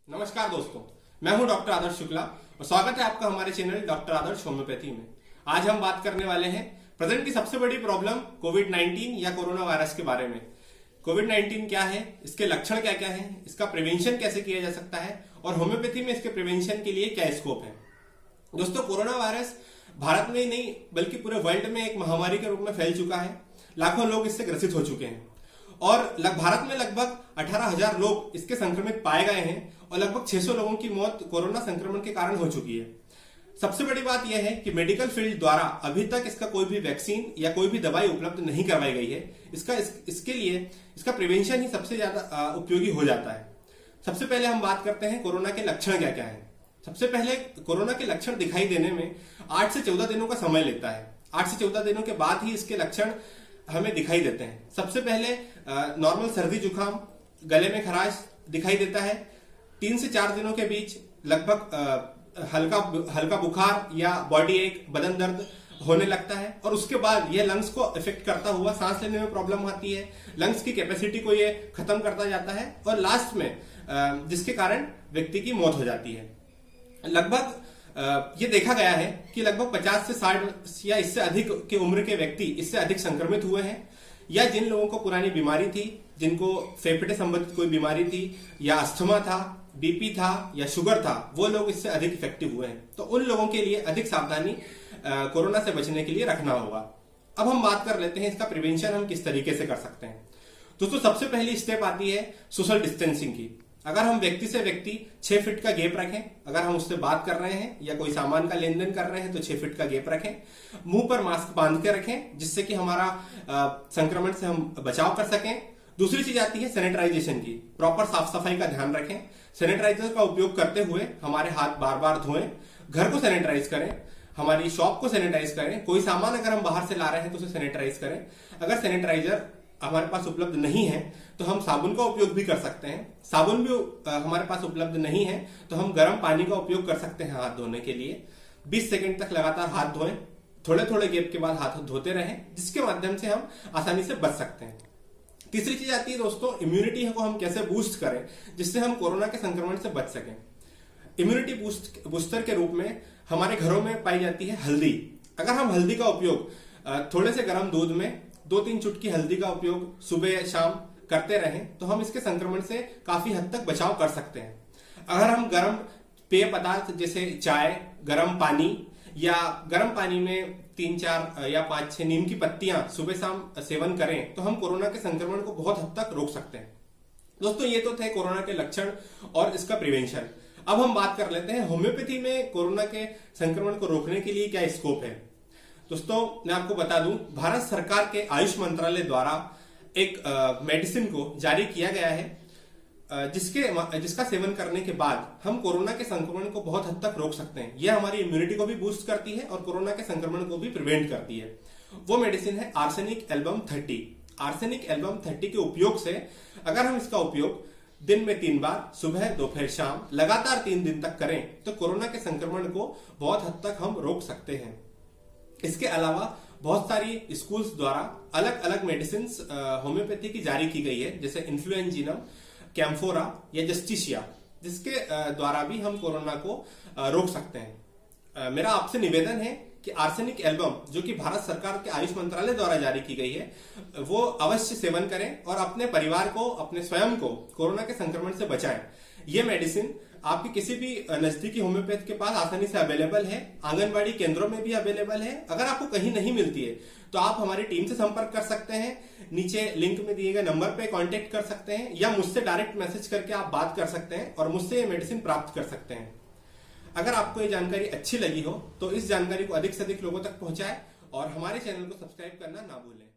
नमस्कार दोस्तों, मैं हूं डॉक्टर आदर्श शुक्ला और स्वागत है आपका हमारे चैनल डॉक्टर आदर्श होम्योपैथी में। आज हम बात करने वाले हैं प्रेजेंट की सबसे बड़ी प्रॉब्लम कोविड-19 या कोरोना वायरस के बारे में। कोविड-19 क्या है, इसके लक्षण क्या क्या हैं, इसका प्रिवेंशन कैसे किया जा सकता है और होम्योपैथी में इसके प्रिवेंशन के लिए क्या स्कोप है। दोस्तों, कोरोना वायरस भारत में ही नहीं बल्कि पूरे वर्ल्ड में एक महामारी के रूप में फैल चुका है। लाखों लोग इससे ग्रसित हो चुके हैं और भारत में लगभग 18,000 लोग इसके संक्रमित पाए गए हैं और लगभग 600 लोगों की मौत कोरोना संक्रमण के कारण हो चुकी है। सबसे बड़ी बात यह है कि मेडिकल फील्ड द्वारा अभी तक इसका कोई भी वैक्सीन या कोई भी दवाई उपलब्ध नहीं करवाई गई है। इसके लिए इसका प्रिवेंशन ही सबसे ज्यादा उपयोगी हो जाता है। सबसे पहले हम बात करते हैं कोरोना के लक्षण क्या क्या है। सबसे पहले कोरोना के लक्षण दिखाई देने में 8 से 14 दिनों का समय लेता है। 8 से 14 दिनों के बाद ही इसके लक्षण हमें दिखाई देते हैं। सबसे पहले नॉर्मल सर्दी जुकाम, गले में खराश दिखाई देता है। 3 से 4 दिनों के बीच लगभग हल्का बुखार या बॉडी एक, बदन दर्द होने लगता है और उसके बाद यह लंग्स को इफेक्ट करता हुआ सांस लेने में प्रॉब्लम आती है। लंग्स की कैपेसिटी को यह खत्म करता जाता है और लास्ट में जिसके कारण व्यक्ति की मौत हो जाती है। लगभग ये देखा गया है कि लगभग 50 से 60 या इससे अधिक की उम्र के व्यक्ति इससे अधिक संक्रमित हुए हैं, या जिन लोगों को पुरानी बीमारी थी, जिनको फेफड़े संबंधित कोई बीमारी थी या अस्थमा था, बीपी था या शुगर था, वो लोग इससे अधिक इफेक्टिव हुए हैं। तो उन लोगों के लिए अधिक सावधानी कोरोना से बचने के लिए रखना होगा। अब हम बात कर लेते हैं इसका प्रिवेंशन हम किस तरीके से कर सकते हैं। दोस्तों, सबसे पहली स्टेप आती है सोशल डिस्टेंसिंग की। अगर हम व्यक्ति से व्यक्ति 6 फीट का गैप रखें, अगर हम उससे बात कर रहे हैं या कोई सामान का लेन देन कर रहे हैं तो 6 फीट का गैप रखें। मुंह पर मास्क बांध के रखें जिससे कि हमारा संक्रमण से हम बचाव कर सकें। दूसरी चीज आती है सैनिटाइजेशन की। प्रॉपर साफ सफाई का ध्यान रखें। सैनिटाइजर का उपयोग करते हुए हमारे हाथ बार बार धोएं। घर को सैनिटाइज करें, हमारी शॉप को सैनिटाइज करें। कोई सामान अगर हम बाहर से ला रहे हैं तो उसे सैनिटाइज करें। अगर सैनिटाइजर हमारे पास उपलब्ध नहीं है तो हम साबुन का उपयोग भी कर सकते हैं। साबुन भी हमारे पास उपलब्ध नहीं है तो हम गर्म पानी का उपयोग कर सकते हैं हाथ धोने के लिए। 20 सेकंड तक लगातार हाथ धोएं, थोड़े थोड़े गैप के बाद हाथ धोते रहें, जिसके माध्यम से हम आसानी से बच सकते हैं। तीसरी चीज आती है दोस्तों, इम्यूनिटी को हम कैसे बूस्ट करें जिससे हम कोरोना के संक्रमण से बच सकें। इम्यूनिटी बूस्टर के रूप में हमारे घरों में पाई जाती है हल्दी। अगर हम हल्दी का उपयोग थोड़े से गर्म दूध में 2-3 चुटकी हल्दी का उपयोग सुबह शाम करते रहें तो हम इसके संक्रमण से काफी हद तक बचाव कर सकते हैं। अगर हम गर्म पेय पदार्थ जैसे चाय, गर्म पानी या गर्म पानी में 3-4 या 5-6 नीम की पत्तियां सुबह शाम सेवन करें तो हम कोरोना के संक्रमण को बहुत हद तक रोक सकते हैं। दोस्तों, ये तो थे कोरोना के लक्षण और इसका प्रिवेंशन। अब हम बात कर लेते हैं होम्योपैथी में कोरोना के संक्रमण को रोकने के लिए क्या स्कोप है। दोस्तों, मैं आपको बता दूं, भारत सरकार के आयुष मंत्रालय द्वारा एक मेडिसिन को जारी किया गया है जिसका सेवन करने के बाद हम कोरोना के संक्रमण को बहुत हद तक रोक सकते हैं। यह हमारी इम्यूनिटी को भी बूस्ट करती है और कोरोना के संक्रमण को भी प्रिवेंट करती है। वो मेडिसिन है आर्सेनिक एल्बम 30। आर्सेनिक एल्बम 30 के उपयोग से अगर हम इसका उपयोग दिन में 3 बार, सुबह, दोपहर, शाम, लगातार 3 दिन तक करें तो कोरोना के संक्रमण को बहुत हद तक हम रोक सकते हैं। इसके अलावा बहुत सारी स्कूल्स द्वारा अलग अलग मेडिसिन होम्योपैथी की जारी की गई है, जैसे इन्फ्लुएंजिनम, कैम्फोरा या जस्टिशिया, जिसके द्वारा भी हम कोरोना को रोक सकते हैं। मेरा आपसे निवेदन है कि आर्सेनिक एल्बम जो कि भारत सरकार के आयुष मंत्रालय द्वारा जारी की गई है वो अवश्य सेवन करें और अपने परिवार को, अपने स्वयं को कोरोना के संक्रमण से बचाएं। ये मेडिसिन आपकी किसी भी नजदीकी होम्योपैथ के पास आसानी से अवेलेबल है। आंगनबाड़ी केंद्रों में भी अवेलेबल है। अगर आपको कहीं नहीं मिलती है तो आप हमारी टीम से संपर्क कर सकते हैं। नीचे लिंक में दिए गए नंबर पे कांटेक्ट कर सकते हैं या मुझसे डायरेक्ट मैसेज करके आप बात कर सकते हैं और मुझसे ये मेडिसिन प्राप्त कर सकते हैं। अगर आपको ये जानकारी अच्छी लगी हो तो इस जानकारी को अधिक से अधिक लोगों तक पहुंचाएं और हमारे चैनल को सब्सक्राइब करना ना भूलें।